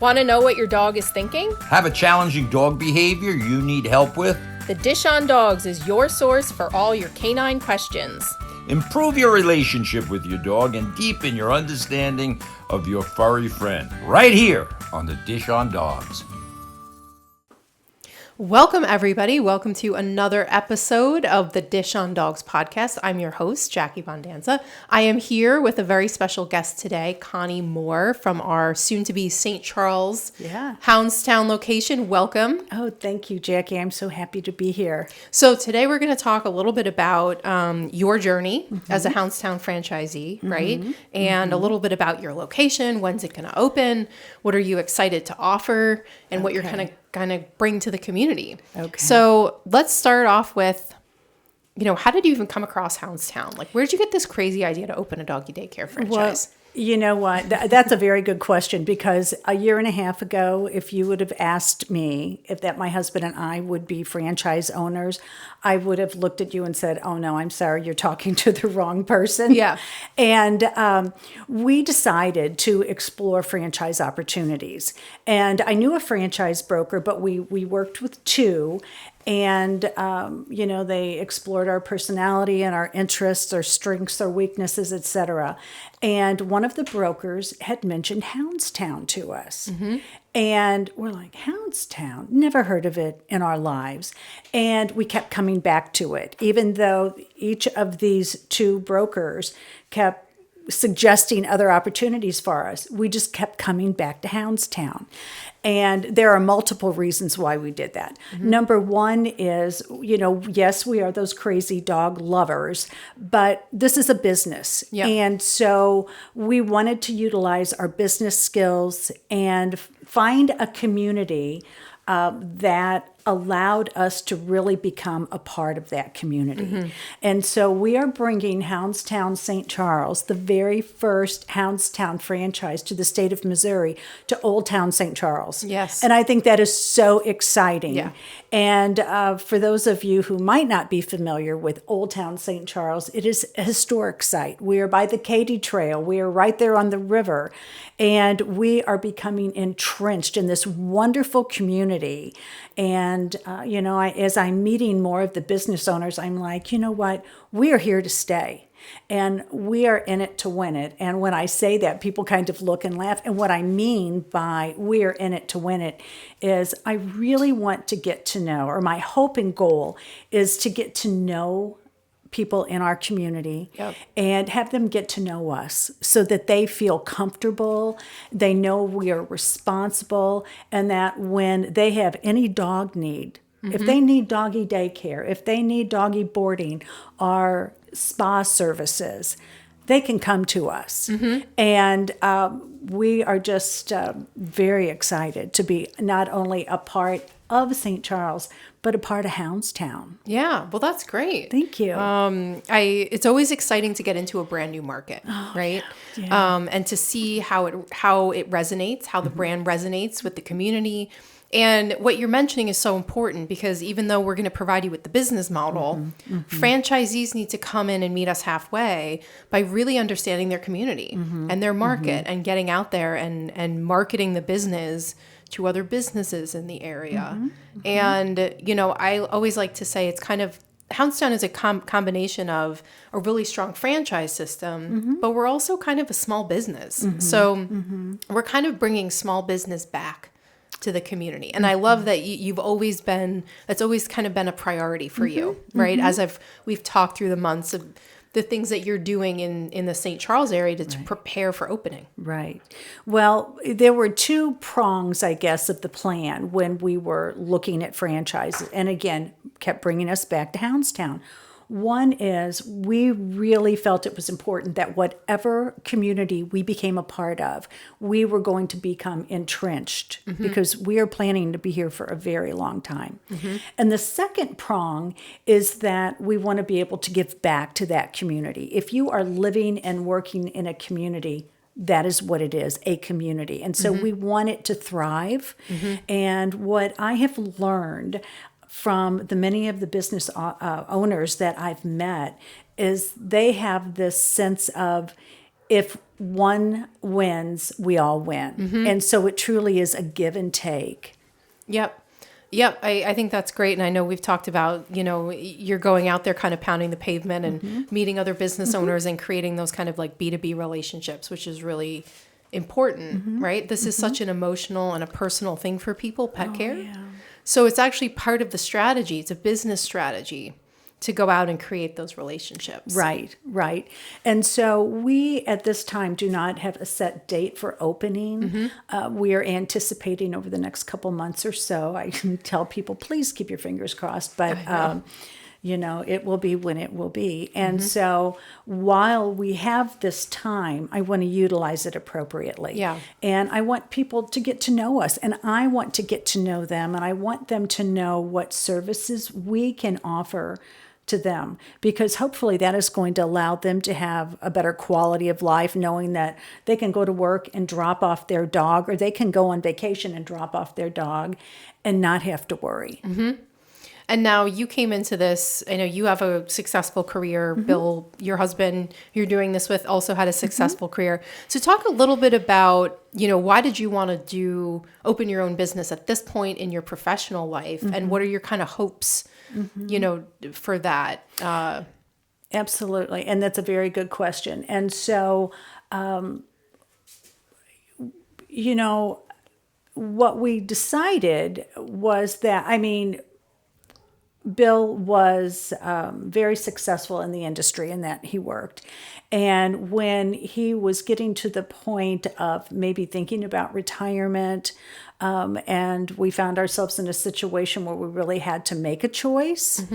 Want to know what your dog is thinking? Have a challenging dog behavior you need help with? The Dish on Dogs is your source for all your canine questions. Improve your relationship with your dog and deepen your understanding of your furry friend. Right here on the Dish on Dogs. Welcome, everybody. Welcome to another episode of the Dish on Dogs podcast. I'm your host, Jackie Bondanza. I am here with a very special guest today, Connie Moore from our soon-to-be St. Charles, Hounds Town location. Welcome. Oh, thank you, Jackie. I'm so happy to be here. So today we're going to talk a little bit about your journey as a Hounds Town franchisee, right? And a little bit about your location. When's it going to open? What are you excited to offer? And what you're kind of bring to the community. Okay. So let's start off with, how did you even come across Hounds Town? Like, where did you get this crazy idea to open a doggy daycare franchise? Well, you know what? That's a very good question, because a year and a half ago, if you would have asked me if that my husband and I would be franchise owners, I would have looked at you and said, oh no, I'm sorry, you're talking to the wrong person. Yeah. And we decided to explore franchise opportunities. And I knew a franchise broker, but we worked with two. And, they explored our personality and our interests, our strengths, our weaknesses, etc. And one of the brokers had mentioned Hounds Town to us. Mm-hmm. And we're like, Hounds Town? Never heard of it in our lives. And we kept coming back to it, even though each of these two brokers kept suggesting other opportunities for us. We just kept coming back to Hounds Town. And there are multiple reasons why we did that. Mm-hmm. Number one is, yes, we are those crazy dog lovers, but this is a business. Yep. And so we wanted to utilize our business skills and find a community that allowed us to really become a part of that community. Mm-hmm. And so we are bringing Hounds Town St. Charles, the very first Hounds Town franchise to the state of Missouri, to Old Town St. Charles. Yes. And I think that is so exciting. Yeah. And for those of you who might not be familiar with Old Town St. Charles, it is a historic site. We are by the Katy Trail. We are right there on the river. And we are becoming entrenched in this wonderful community. And, as I'm meeting more of the business owners, I'm like, you know what? We are here to stay. And we are in it to win it. And when I say that, people kind of look and laugh. And what I mean by we are in it to win it is I really want to get to know, or my hope and goal is to get to know people in our community. Yep. And have them get to know us so that they feel comfortable, they know we are responsible, and that when they have any dog need, mm-hmm. if they need doggy daycare, if they need doggy boarding or spa services, they can come to us. Mm-hmm. And we are just very excited to be not only a part of St. Charles, but a part of Hounds Town. Yeah, well, that's great. Thank you. It's always exciting to get into a brand new market, right? Yeah. And to see how it resonates, how the mm-hmm. brand resonates with the community. And what you're mentioning is so important, because even though we're going to provide you with the business model, mm-hmm. Mm-hmm. franchisees need to come in and meet us halfway by really understanding their community mm-hmm. and their market mm-hmm. and getting out there and marketing the business to other businesses in the area. Mm-hmm. Mm-hmm. And, I always like to say it's kind of, Hounds Town is a combination of a really strong franchise system, mm-hmm. but we're also kind of a small business. Mm-hmm. So mm-hmm. we're kind of bringing small business back to the community. And I love that you've always been, that's always kind of been a priority for mm-hmm. you, right? Mm-hmm. As we've talked through the months of the things that you're doing in the St. Charles area to prepare for opening. Right. Well, there were two prongs, I guess, of the plan when we were looking at franchises. And again, kept bringing us back to Hounds Town. One is we really felt it was important that whatever community we became a part of, we were going to become entrenched mm-hmm. because we are planning to be here for a very long time. Mm-hmm. And the second prong is that we want to be able to give back to that community. If you are living and working in a community, that is what it is, a community. And so mm-hmm. we want it to thrive. Mm-hmm. And what I have learned from the many of the business owners that I've met is they have this sense of if one wins, we all win. And so it truly is a give and take. Yep. Yep. I think that's great. And I know we've talked about, you're going out there kind of pounding the pavement and meeting other business owners and creating those kind of like B2B relationships, which is really important, right? This is such an emotional and a personal thing for people, pet care. Yeah. So it's actually part of the strategy. It's a business strategy to go out and create those relationships. Right. And so we at this time do not have a set date for opening. We are anticipating over the next couple months or so. I can tell people, please keep your fingers crossed, but it will be when it will be. And so while we have this time, I want to utilize it appropriately. Yeah. And I want people to get to know us, and I want to get to know them, and I want them to know what services we can offer to them, because hopefully that is going to allow them to have a better quality of life, knowing that they can go to work and drop off their dog, or they can go on vacation and drop off their dog and not have to worry. And now you came into this, I know you have a successful career. Bill, your husband you're doing this with, also had a successful career. So talk a little bit about, why did you want to open your own business at this point in your professional life? And what are your kind of hopes, for that? Absolutely. And that's a very good question. And so, what we decided was that, Bill was very successful in the industry in that he worked. And when he was getting to the point of maybe thinking about retirement, and we found ourselves in a situation where we really had to make a choice,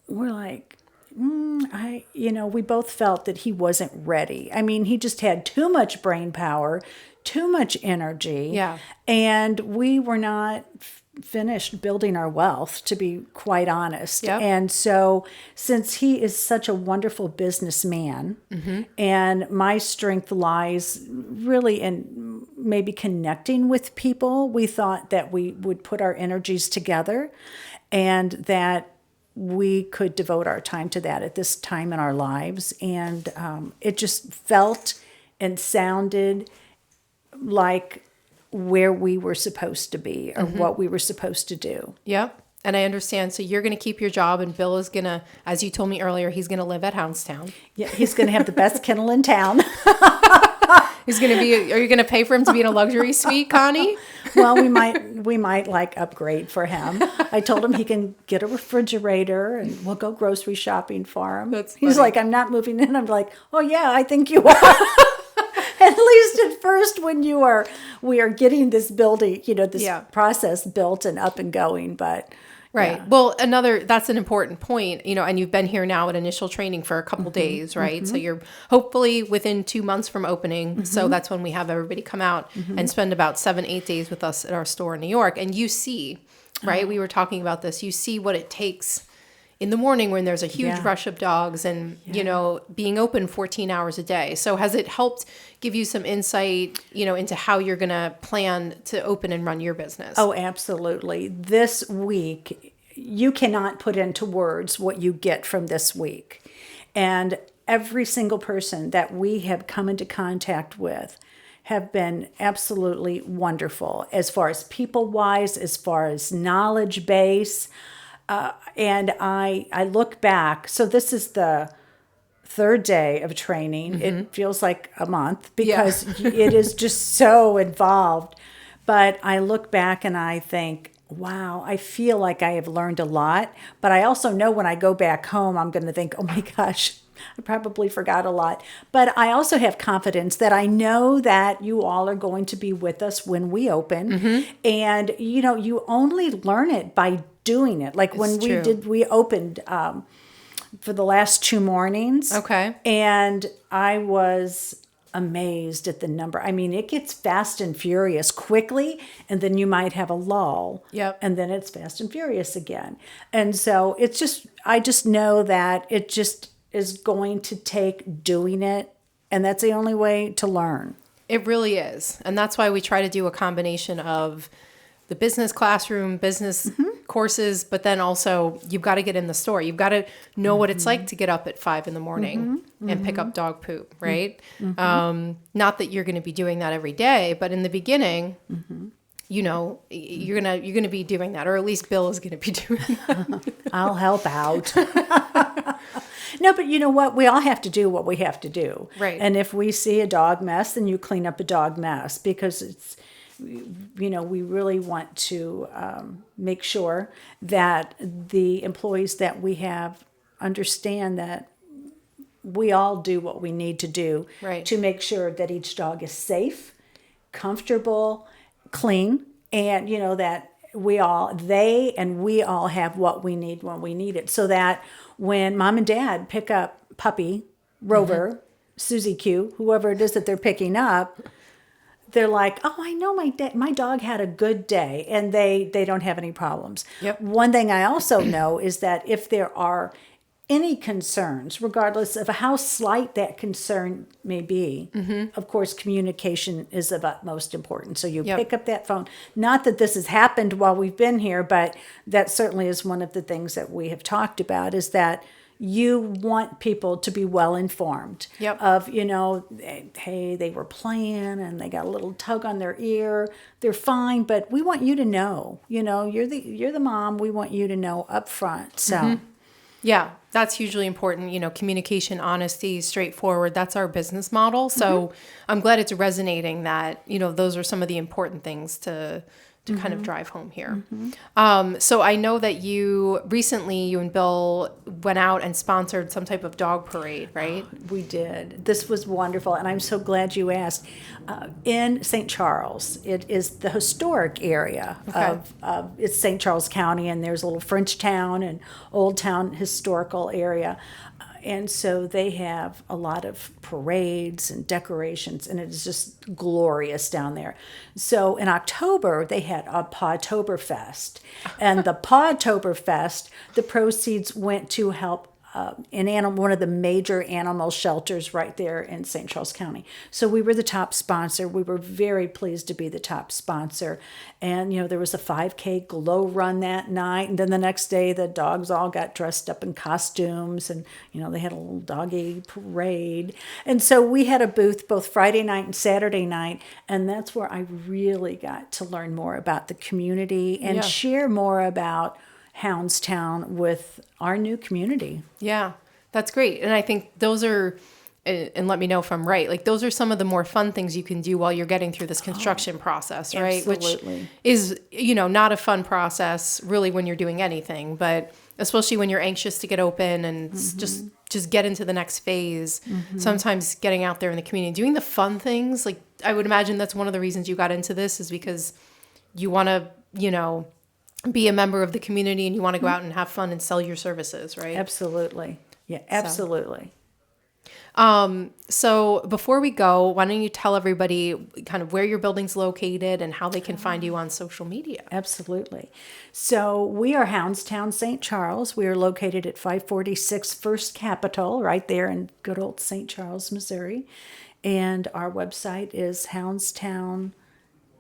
we're like, we both felt that he wasn't ready. He just had too much brain power, too much energy. Yeah. And we were not finished building our wealth, to be quite honest. Yep. And so since he is such a wonderful businessman, and my strength lies really in maybe connecting with people, we thought that we would put our energies together and that we could devote our time to that at this time in our lives. And it just felt and sounded like where we were supposed to be, or what we were supposed to do. Yep. And I understand. So you're going to keep your job, and Bill is going to, as you told me earlier, he's going to live at Hounds Town. Yeah, he's going to have the best kennel in town. He's going to be, are you going to pay for him to be in a luxury suite, Connie? Well, we might like upgrade for him. I told him he can get a refrigerator and we'll go grocery shopping for him. He's like, I'm not moving in. I'm like, oh yeah, I think you are. At least at first, when we are getting this building, this process built and up and going, but. Right. Yeah. Well, that's an important point, and you've been here now at initial training for a couple days, right? So you're hopefully within 2 months from opening. So that's when we have everybody come out and spend about 7-8 days with us at our store in New York. And you see, right? We were talking about this. You see what it takes in the morning when there's a huge rush of dogs and, being open 14 hours a day. So has it helped give you some insight, into how you're going to plan to open and run your business? Oh, absolutely. This week, you cannot put into words what you get from this week. And every single person that we have come into contact with have been absolutely wonderful as far as people-wise, as far as knowledge base. And I look back, so this is the third day of training. It feels like a month because it is just so involved. But I look back and I think, wow, I feel like I have learned a lot. But I also know when I go back home, I'm going to think, oh my gosh, I probably forgot a lot. But I also have confidence that I know that you all are going to be with us when we open. And, you only learn it by doing it. Like when we opened for the last 2 mornings. Okay. And I was amazed at the number. It gets fast and furious quickly, and then you might have a lull. Yep. And then it's fast and furious again. And so I just know that it just is going to take doing it, and that's the only way to learn. It really is. And that's why we try to do a combination of the business classroom, business courses, but then also you've got to get in the store. You've got to know what it's like to get up at 5 a.m. and pick up dog poop, right? Not that you're going to be doing that every day, but in the beginning, you know, you're gonna be doing that, or at least Bill is gonna be doing that. I'll help out. No, but you know what? We all have to do what we have to do. Right. And if we see a dog mess, then you clean up a dog mess, because it's, you know, we really want to make sure that the employees that we have understand that we all do what we need to do Right. to make sure that each dog is safe, comfortable, clean, and, you know, that we all have what we need when we need it, so that when mom and dad pick up Puppy, Rover, Susie Q, whoever it is that they're picking up, they're like, oh, I know my dog had a good day, and they don't have any problems. Yep. One thing I also know is that if there are any concerns, regardless of how slight that concern may be, of course, communication is of utmost importance. So you pick up that phone. Not that this has happened while we've been here, but that certainly is one of the things that we have talked about, is that you want people to be well informed of, you know, hey, they were playing and they got a little tug on their ear. They're fine, but we want you to know, you know, you're the mom. We want you to know up front. So. Yeah, that's hugely important. You know, communication, honesty, straightforward. That's our business model. So I'm glad it's resonating that, you know, those are some of the important things to kind of drive home here. So I know that you and Bill went out and sponsored some type of dog parade, right? We did. This was wonderful, and I'm so glad you asked. In St. Charles, it is the historic area of it's St. Charles County, and there's a little French town and Old Town historical area. And so they have a lot of parades and decorations, and it is just glorious down there. So in October, they had a Pawtoberfest. And the Pawtoberfest, the proceeds went to help one of the major animal shelters right there in St. Charles County. So we were the top sponsor. We were very pleased to be the top sponsor. And, you know, there was a 5K glow run that night. And then the next day, the dogs all got dressed up in costumes. And, you know, they had a little doggy parade. And so we had a booth both Friday night and Saturday night. And that's where I really got to learn more about the community and share more about Hounds Town with our new community. Yeah, that's great. And I think those are, and let me know if I'm right, like those are some of the more fun things you can do while you're getting through this construction process, right? Absolutely. Which is, you know, not a fun process really when you're doing anything, but especially when you're anxious to get open and just get into the next phase. Sometimes getting out there in the community, doing the fun things, like I would imagine that's one of the reasons you got into this, is because you want to, you know, be a member of the community and you want to go out and have fun and sell your services, right? Absolutely. Yeah, absolutely. So before we go, why don't you tell everybody kind of where your building's located and how they can find you on social media? Absolutely. So we are Hounds Town St. Charles. We are located at 546 First Capitol, right there in good old St. Charles, Missouri. And our website is Houndstown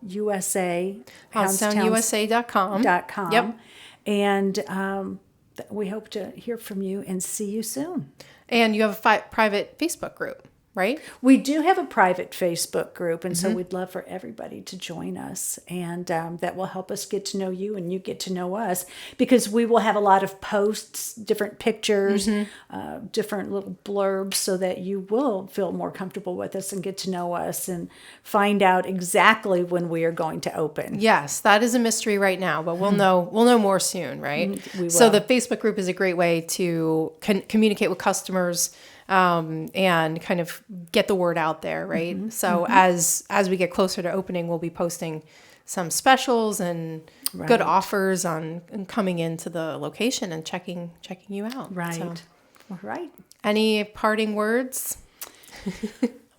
USA, HoundstownUSA.com. .com. And we hope to hear from you and see you soon. And you have a private Facebook group, right? We do have a private Facebook group, and so we'd love for everybody to join us, and that will help us get to know you and you get to know us, because we will have a lot of posts, different pictures, different little blurbs, so that you will feel more comfortable with us and get to know us and find out exactly when we are going to open. Yes, that is a mystery right now, but we'll know more soon, right? We will. So the Facebook group is a great way to communicate with customers, and kind of get the word out there, right? So as we get closer to opening, we'll be posting some specials and good offers on coming into the location and checking you out. Right. So, All right. any parting words?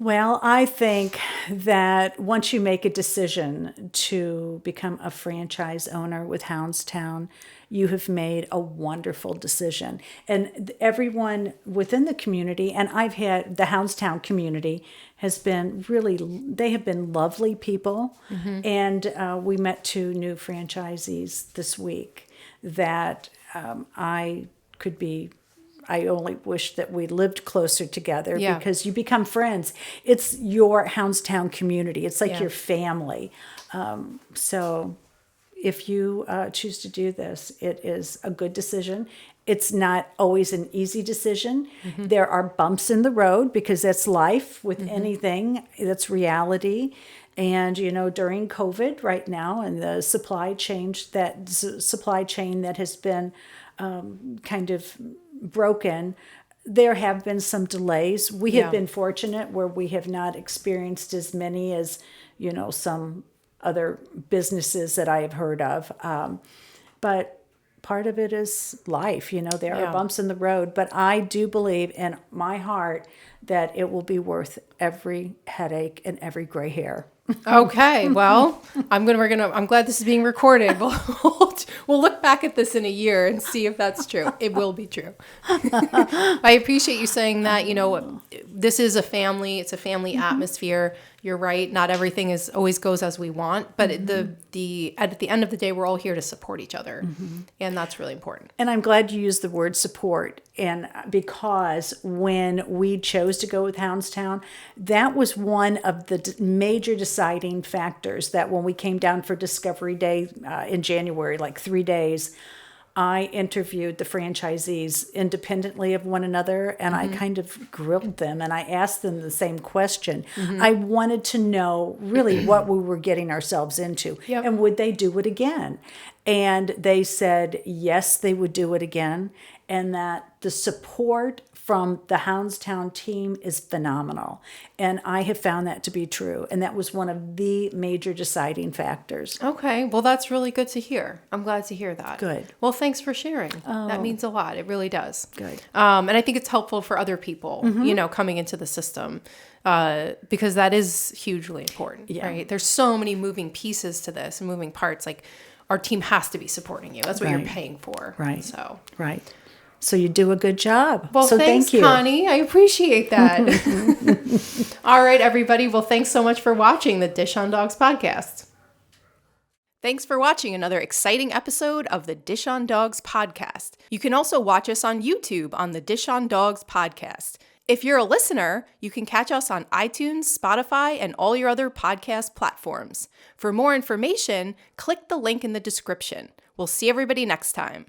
Well, I think that once you make a decision to become a franchise owner with Hounds Town, you have made a wonderful decision. And everyone within the community, and I've had the Hounds Town community has been really, they have been lovely people. And we met 2 new franchisees this week that I only wish that we lived closer together Yeah. because you become friends. It's your Hounds Town community. It's like Yeah. your family. So if you choose to do this, it is a good decision. It's not always an easy decision. There are bumps in the road because that's life with anything. That's reality. And, during COVID right now and the supply chain that has been kind of broken, there have been some delays. We have been fortunate where we have not experienced as many as, some other businesses that I have heard of. But part of it is life. There are bumps in the road, but I do believe in my heart that it will be worth every headache and every gray hair. Okay, well, I'm glad this is being recorded. We'll look back at this in a year and see if that's true. It will be true. I appreciate you saying that. This is a family. It's a family atmosphere. You're right. Not everything always goes as we want, but at the end of the day, we're all here to support each other, and that's really important. And I'm glad you used the word support, and because when we chose to go with Hounds Town, that was one of the major deciding factors. That when we came down for Discovery Day in January, like 3 days, I interviewed the franchisees independently of one another, and I kind of grilled them and I asked them the same question. I wanted to know really what we were getting ourselves into and would they do it again? And they said, yes, they would do it again. And that the support from the Hounds Town team is phenomenal. And I have found that to be true. And that was one of the major deciding factors. Okay, well, that's really good to hear. I'm glad to hear that. Good. Well, thanks for sharing. That means a lot. It really does. Good. And I think it's helpful for other people, coming into the system, because that is hugely important, right? There's so many moving pieces to this and moving parts. Like, our team has to be supporting you. That's what you're paying for. Right. So. Right. So you do a good job. Well, so thanks, thank you. Connie. I appreciate that. All right, everybody. Well, thanks so much for watching the Dish on Dogs podcast. Thanks for watching another exciting episode of the Dish on Dogs podcast. You can also watch us on YouTube on the Dish on Dogs podcast. If you're a listener, you can catch us on iTunes, Spotify, and all your other podcast platforms. For more information, click the link in the description. We'll see everybody next time.